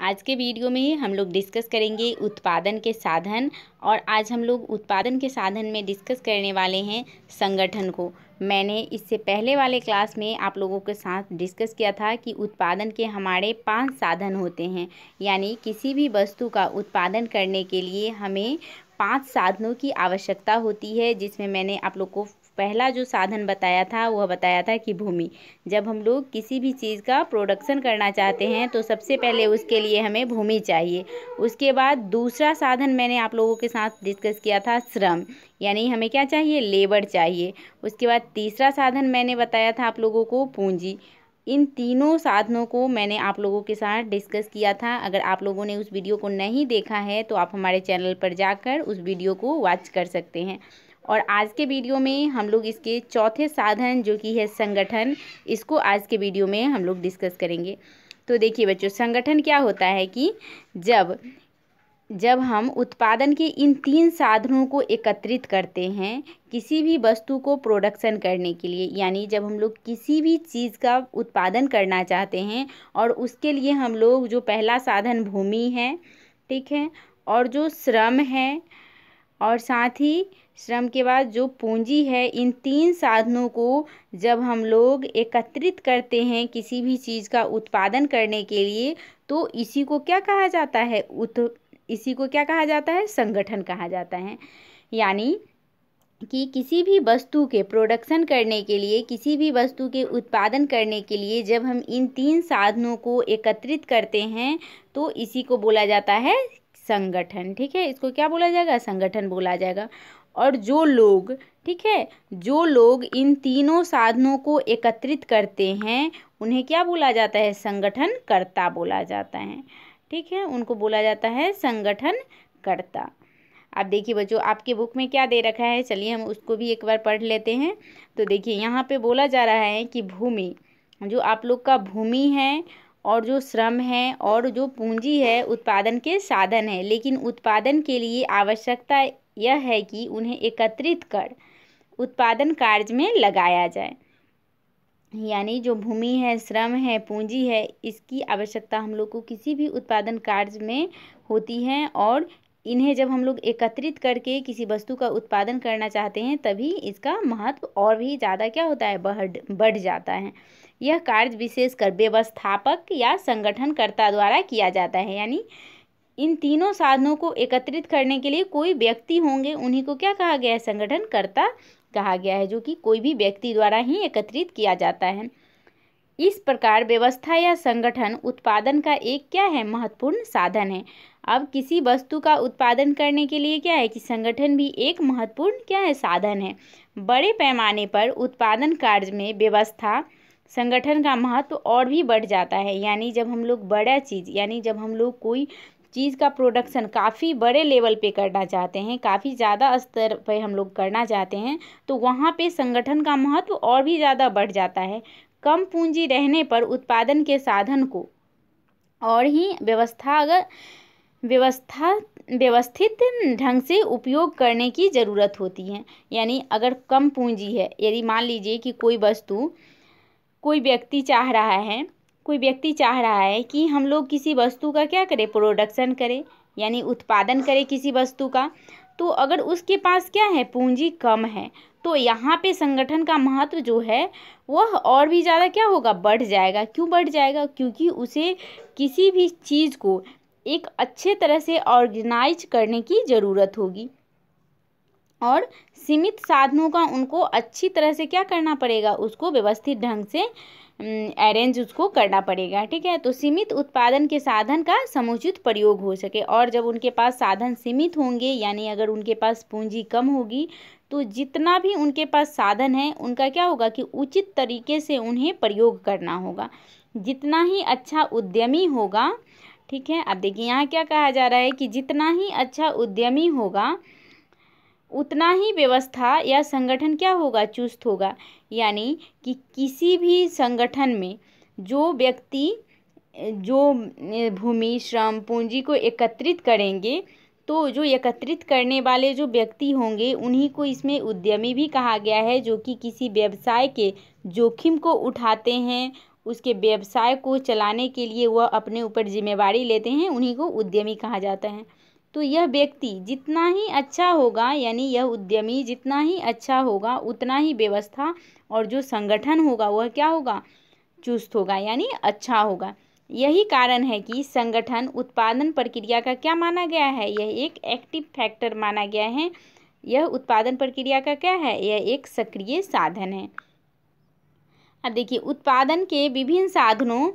आज के वीडियो में हम लोग डिस्कस करेंगे उत्पादन के साधन। और आज हम लोग उत्पादन के साधन में डिस्कस करने वाले हैं संगठन को। मैंने इससे पहले वाले क्लास में आप लोगों के साथ डिस्कस किया था कि उत्पादन के हमारे 5 साधन होते हैं, यानी किसी भी वस्तु का उत्पादन करने के लिए हमें 5 साधनों की आवश्यकता होती है। जिसमें मैंने आप लोग को पहला जो साधन बताया था वह बताया था कि भूमि। जब हम लोग किसी भी चीज़ का प्रोडक्शन करना चाहते हैं तो सबसे पहले उसके लिए हमें भूमि चाहिए। उसके बाद दूसरा साधन मैंने आप लोगों के साथ डिस्कस किया था श्रम, यानी हमें क्या चाहिए, लेबर चाहिए। उसके बाद तीसरा साधन मैंने बताया था आप लोगों को पूंजी। इन तीनों साधनों को मैंने आप लोगों के साथ डिस्कस किया था। अगर आप लोगों ने उस वीडियो को नहीं देखा है तो आप हमारे चैनल पर जाकर उस वीडियो को वॉच कर सकते हैं। और आज के वीडियो में हम लोग इसके चौथे साधन जो कि है संगठन, इसको आज के वीडियो में हम लोग डिस्कस करेंगे। तो देखिए बच्चों, संगठन क्या होता है कि जब हम उत्पादन के इन 3 साधनों को एकत्रित करते हैं किसी भी वस्तु को प्रोडक्शन करने के लिए, यानी जब हम लोग किसी भी चीज़ का उत्पादन करना चाहते हैं और उसके लिए हम लोग जो पहला साधन भूमि है, ठीक है, और जो श्रम है, और साथ ही श्रम के बाद जो पूंजी है, इन 3 साधनों को जब हम लोग एकत्रित करते हैं किसी भी चीज़ का उत्पादन करने के लिए, तो इसी को क्या कहा जाता है, इसी को क्या कहा जाता है, संगठन कहा जाता है। यानी कि किसी भी वस्तु के प्रोडक्शन करने के लिए, किसी भी वस्तु के उत्पादन करने के लिए जब हम इन 3 साधनों को एकत्रित करते हैं तो इसी को बोला जाता है संगठन। ठीक है, इसको क्या बोला जाएगा, संगठन बोला जाएगा। और जो लोग, ठीक है, जो लोग इन तीनों साधनों को एकत्रित करते हैं उन्हें क्या बोला जाता है, संगठनकर्ता बोला जाता है। ठीक है, उनको बोला जाता है संगठनकर्ता। अब देखिए बच्चों, आपके बुक में क्या दे रखा है, चलिए हम उसको भी एक बार पढ़ लेते हैं। तो देखिए यहाँ पे बोला जा रहा है कि भूमि, जो आप लोग का भूमि है और जो श्रम है और जो पूंजी है उत्पादन के साधन है, लेकिन उत्पादन के लिए आवश्यकता यह है कि उन्हें एकत्रित कर उत्पादन कार्य में लगाया जाए। यानी जो भूमि है, श्रम है, पूंजी है, इसकी आवश्यकता हम लोग को किसी भी उत्पादन कार्य में होती है। और इन्हें जब हम लोग एकत्रित करके किसी वस्तु का उत्पादन करना चाहते हैं तभी इसका महत्व और भी ज़्यादा क्या होता है, बढ़ जाता है। यह कार्य विशेषकर व्यवस्थापक या संगठनकर्ता द्वारा किया जाता है। यानी इन तीनों साधनों को एकत्रित करने के लिए कोई व्यक्ति होंगे, उन्हीं को क्या कहा गया है, संगठनकर्ता कहा गया है, जो कि कोई भी व्यक्ति द्वारा ही एकत्रित किया जाता है। इस प्रकार व्यवस्था या संगठन उत्पादन का एक क्या है, महत्वपूर्ण साधन है। अब किसी वस्तु का उत्पादन करने के लिए क्या है कि संगठन भी एक महत्वपूर्ण क्या है, साधन है। बड़े पैमाने पर उत्पादन कार्य में व्यवस्था संगठन का महत्व और भी बढ़ जाता है। यानी जब हम लोग बड़ा चीज़, यानी जब हम लोग कोई चीज़ का प्रोडक्शन काफ़ी बड़े लेवल पे करना चाहते हैं, काफ़ी ज़्यादा स्तर पे हम लोग करना चाहते हैं, तो वहाँ पे संगठन का महत्व और भी ज़्यादा बढ़ जाता है। कम पूंजी रहने पर उत्पादन के साधन को और ही व्यवस्थित ढंग से उपयोग करने की ज़रूरत होती है। यानी अगर कम पूंजी है, यदि मान लीजिए कि कोई व्यक्ति चाह रहा है कि हम लोग किसी वस्तु का क्या करें, प्रोडक्शन करें, यानी उत्पादन करें किसी वस्तु का, तो अगर उसके पास क्या है, पूंजी कम है, तो यहाँ पे संगठन का महत्व जो है वह और भी ज़्यादा क्या होगा, बढ़ जाएगा। क्यों बढ़ जाएगा, क्योंकि उसे किसी भी चीज़ को एक अच्छे तरह से ऑर्गेनाइज करने की ज़रूरत होगी और सीमित साधनों का उनको अच्छी तरह से क्या करना पड़ेगा, उसको व्यवस्थित ढंग से अरेंज उसको करना पड़ेगा। ठीक है, तो सीमित उत्पादन के साधन का समुचित प्रयोग हो सके। और जब उनके पास साधन सीमित होंगे, यानी अगर उनके पास पूंजी कम होगी, तो जितना भी उनके पास साधन है उनका क्या होगा कि उचित तरीके से उन्हें प्रयोग करना होगा। जितना ही अच्छा उद्यमी होगा, ठीक है, अब देखिए यहाँ क्या कहा जा रहा है कि जितना ही अच्छा उद्यमी होगा उतना ही व्यवस्था या संगठन क्या होगा, चुस्त होगा। यानी कि किसी भी संगठन में जो व्यक्ति जो भूमि, श्रम, पूंजी को एकत्रित करेंगे, तो जो एकत्रित करने वाले जो व्यक्ति होंगे उन्हीं को इसमें उद्यमी भी कहा गया है, जो कि किसी व्यवसाय के जोखिम को उठाते हैं उसके व्यवसाय को चलाने के लिए वह अपने ऊपर जिम्मेवारी लेते हैं, उन्हीं को उद्यमी कहा जाता है। तो यह व्यक्ति जितना ही अच्छा होगा, यानी यह उद्यमी जितना ही अच्छा होगा, उतना ही व्यवस्था और जो संगठन होगा वह क्या होगा, चुस्त होगा, यानी अच्छा होगा। यही कारण है कि संगठन उत्पादन प्रक्रिया का क्या माना गया है, यह एक एक्टिव फैक्टर माना गया है। यह उत्पादन प्रक्रिया का क्या है, यह एक सक्रिय साधन है। अब देखिए, उत्पादन के विभिन्न साधनों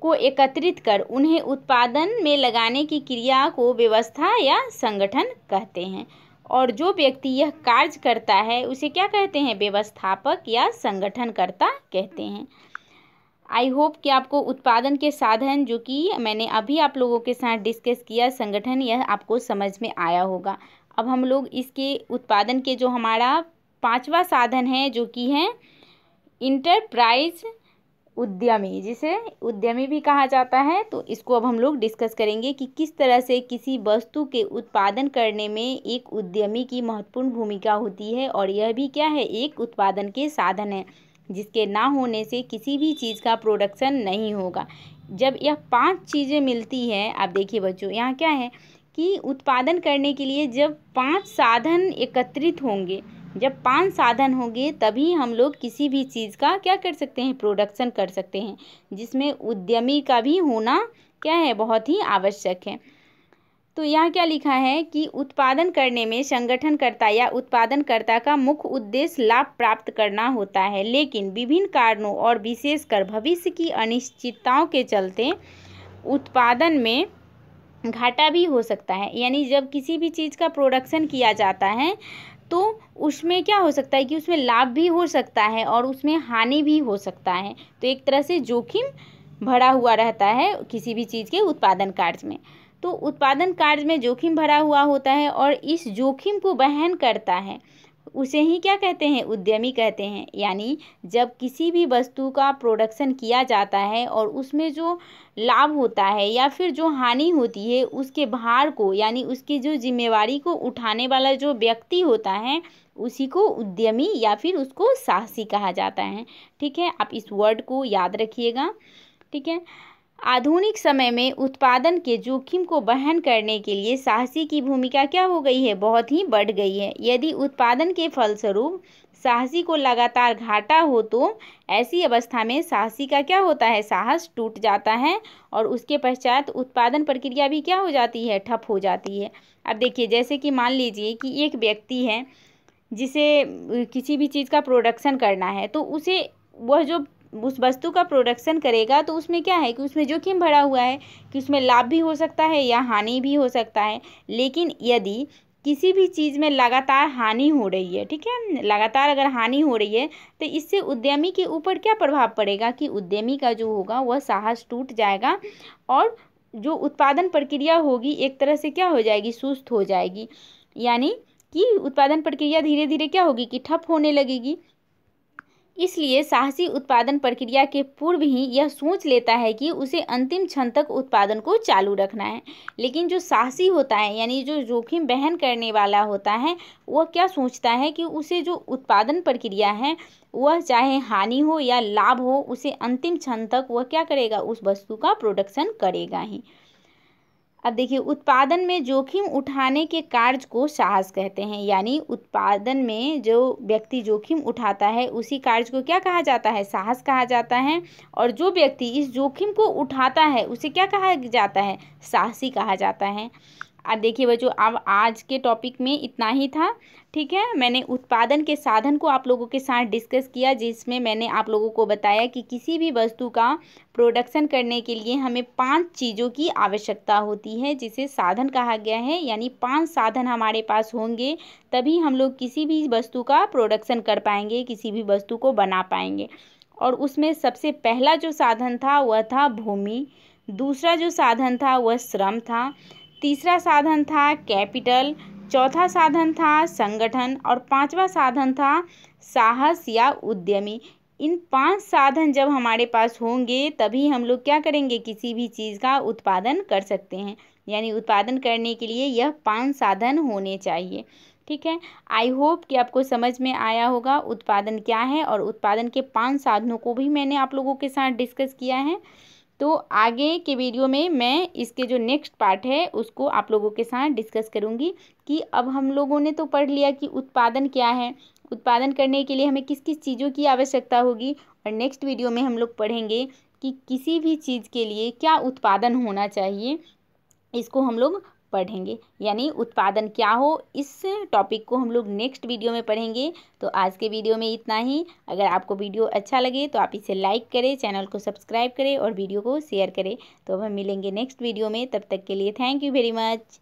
को एकत्रित कर उन्हें उत्पादन में लगाने की क्रिया को व्यवस्था या संगठन कहते हैं। और जो व्यक्ति यह कार्य करता है उसे क्या कहते हैं, व्यवस्थापक या संगठनकर्ता कहते हैं। आई होप कि आपको उत्पादन के साधन जो कि मैंने अभी आप लोगों के साथ डिस्कस किया, संगठन, यह आपको समझ में आया होगा। अब हम लोग इसके उत्पादन के जो हमारा 5वां साधन है जो कि है इंटरप्राइज उद्यमी, जिसे उद्यमी भी कहा जाता है, तो इसको अब हम लोग डिस्कस करेंगे कि किस तरह से किसी वस्तु के उत्पादन करने में एक उद्यमी की महत्वपूर्ण भूमिका होती है। और यह भी क्या है, एक उत्पादन के साधन है जिसके ना होने से किसी भी चीज़ का प्रोडक्शन नहीं होगा। जब यह 5 चीज़ें मिलती हैं, आप देखिए बच्चों, यहाँ क्या है कि उत्पादन करने के लिए जब 5 साधन एकत्रित होंगे, जब 5 साधन होंगे तभी हम लोग किसी भी चीज़ का क्या कर सकते हैं, प्रोडक्शन कर सकते हैं, जिसमें उद्यमी का भी होना क्या है, बहुत ही आवश्यक है। तो यहाँ क्या लिखा है कि उत्पादन करने में संगठनकर्ता या उत्पादनकर्ता का मुख्य उद्देश्य लाभ प्राप्त करना होता है, लेकिन विभिन्न कारणों और विशेषकर भविष्य की अनिश्चितताओं के चलते उत्पादन में घाटा भी हो सकता है। यानी जब किसी भी चीज़ का प्रोडक्शन किया जाता है तो उसमें क्या हो सकता है कि उसमें लाभ भी हो सकता है और उसमें हानि भी हो सकता है। तो एक तरह से जोखिम भरा हुआ रहता है किसी भी चीज़ के उत्पादन कार्य में। तो उत्पादन कार्य में जोखिम भरा हुआ होता है और इस जोखिम को वहन करता है, उसे ही क्या कहते हैं, उद्यमी कहते हैं। यानी जब किसी भी वस्तु का प्रोडक्शन किया जाता है और उसमें जो लाभ होता है या फिर जो हानि होती है, उसके भार को, यानी उसकी जो जिम्मेवारी को उठाने वाला जो व्यक्ति होता है, उसी को उद्यमी या फिर उसको साहसी कहा जाता है। ठीक है, आप इस वर्ड को याद रखिएगा। ठीक है, आधुनिक समय में उत्पादन के जोखिम को वहन करने के लिए साहसी की भूमिका क्या हो गई है, बहुत ही बढ़ गई है। यदि उत्पादन के फलस्वरूप साहसी को लगातार घाटा हो तो ऐसी अवस्था में साहसी का क्या होता है, साहस टूट जाता है और उसके पश्चात उत्पादन प्रक्रिया भी क्या हो जाती है, ठप हो जाती है। अब देखिए, जैसे कि मान लीजिए कि एक व्यक्ति है जिसे किसी भी चीज़ का प्रोडक्शन करना है, तो उसे वह जो उस वस्तु का प्रोडक्शन करेगा तो उसमें क्या है कि उसमें जोखिम भरा हुआ है कि उसमें लाभ भी हो सकता है या हानि भी हो सकता है। लेकिन यदि किसी भी चीज़ में लगातार हानि हो रही है, ठीक है, लगातार अगर हानि हो रही है तो इससे उद्यमी के ऊपर क्या प्रभाव पड़ेगा कि उद्यमी का जो होगा वह साहस टूट जाएगा और जो उत्पादन प्रक्रिया होगी एक तरह से क्या हो जाएगी, सुस्त हो जाएगी। यानी कि उत्पादन प्रक्रिया धीरे धीरे क्या होगी कि ठप होने लगेगी। इसलिए साहसी उत्पादन प्रक्रिया के पूर्व ही यह सोच लेता है कि उसे अंतिम क्षण तक उत्पादन को चालू रखना है। लेकिन जो साहसी होता है, यानी जो जोखिम वहन करने वाला होता है, वह क्या सोचता है कि उसे जो उत्पादन प्रक्रिया है वह चाहे हानि हो या लाभ हो, उसे अंतिम क्षण तक वह क्या करेगा, उस वस्तु का प्रोडक्शन करेगा ही। अब देखिए, उत्पादन में जोखिम उठाने के कार्य को साहस कहते हैं। यानी उत्पादन में जो व्यक्ति जोखिम उठाता है उसी कार्य को क्या कहा जाता है, साहस कहा जाता है। और जो व्यक्ति इस जोखिम को उठाता है उसे क्या कहा जाता है, साहसी कहा जाता है। अब देखिए बच्चों, अब आज के टॉपिक में इतना ही था। ठीक है, मैंने उत्पादन के साधन को आप लोगों के साथ डिस्कस किया, जिसमें मैंने आप लोगों को बताया कि किसी भी वस्तु का प्रोडक्शन करने के लिए हमें 5 चीज़ों की आवश्यकता होती है, जिसे साधन कहा गया है। यानी 5 साधन हमारे पास होंगे तभी हम लोग किसी भी वस्तु का प्रोडक्शन कर पाएंगे, किसी भी वस्तु को बना पाएंगे। और उसमें सबसे पहला जो साधन था वह था भूमि, दूसरा जो साधन था वह श्रम था, तीसरा साधन था कैपिटल, चौथा साधन था संगठन और 5वां साधन था साहस या उद्यमी। इन 5 साधन जब हमारे पास होंगे तभी हम लोग क्या करेंगे, किसी भी चीज़ का उत्पादन कर सकते हैं। यानी उत्पादन करने के लिए यह 5 साधन होने चाहिए। ठीक है, आई होप कि आपको समझ में आया होगा उत्पादन क्या है, और उत्पादन के 5 साधनों को भी मैंने आप लोगों के साथ डिस्कस किया है। तो आगे के वीडियो में मैं इसके जो नेक्स्ट पार्ट है उसको आप लोगों के साथ डिस्कस करूँगी कि अब हम लोगों ने तो पढ़ लिया कि उत्पादन क्या है, उत्पादन करने के लिए हमें किस किस चीज़ों की आवश्यकता होगी, और नेक्स्ट वीडियो में हम लोग पढ़ेंगे कि किसी भी चीज़ के लिए क्या उत्पादन होना चाहिए, इसको हम लोग पढ़ेंगे। यानी उत्पादन क्या हो, इस टॉपिक को हम लोग नेक्स्ट वीडियो में पढ़ेंगे। तो आज के वीडियो में इतना ही। अगर आपको वीडियो अच्छा लगे तो आप इसे लाइक करें, चैनल को सब्सक्राइब करें और वीडियो को शेयर करें। तो अब हम मिलेंगे नेक्स्ट वीडियो में, तब तक के लिए थैंक यू वेरी मच।